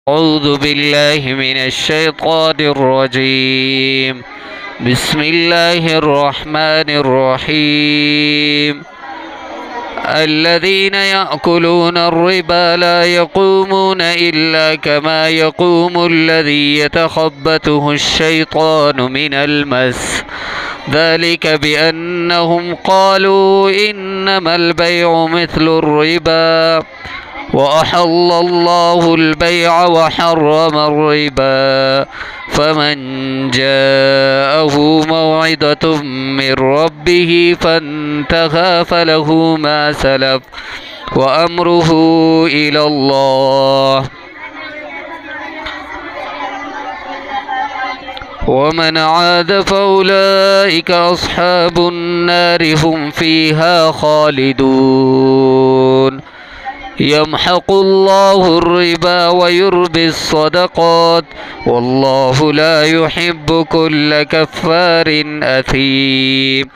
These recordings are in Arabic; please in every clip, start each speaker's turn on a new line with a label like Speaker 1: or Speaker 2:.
Speaker 1: أعوذ بالله من الشيطان الرجيم. بسم الله الرحمن الرحيم. الذين يأكلون الربا لا يقومون إلا كما يقوم الذي يتخبطه الشيطان من المس، ذلك بأنهم قالوا إنما البيع مثل الربا وأحل الله البيع وحرم الربا، فمن جاءه موعظة من ربه فانتهى فله ما سلف وأمره إلى الله، ومن عاد فأولئك أصحاب النار هم فيها خالدون. يمحق الله الربا ويربي الصدقات، والله لا يحب كل كفار أثيم.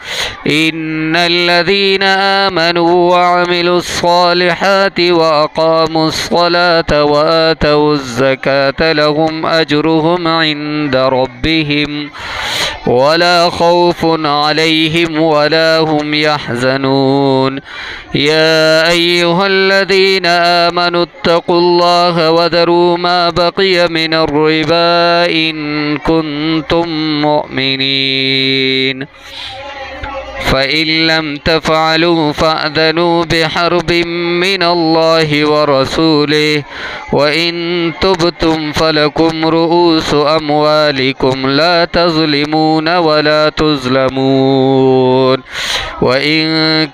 Speaker 1: إن الذين آمنوا وعملوا الصالحات وأقاموا الصلاة وآتوا الزكاة لهم أجرهم عند ربهم ولا خوف عليهم ولا هم يحزنون. يا أيها الذين آمنوا اتقوا الله وذروا ما بقي من الربا إن كنتم مؤمنين، فإن لم تفعلوا فأذنوا بحرب من الله ورسوله، وإن تبتم فلكم رؤوس أموالكم لا تظلمون ولا تظلمون، وإن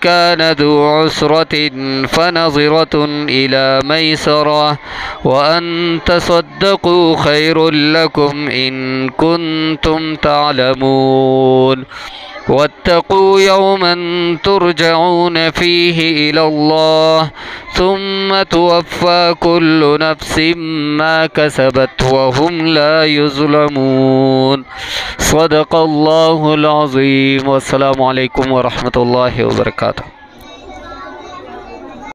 Speaker 1: كان ذو عسرة فنظرة إلى ميسرة، وأن تصدقوا خير لكم إن كنتم تعلمون. واتقوا يوما ترجعون فيه إلى الله ثم توفى كل نفس ما كسبت وهم لا يظلمون. صدق الله العظيم. والسلام عليكم ورحمة الله وبركاته.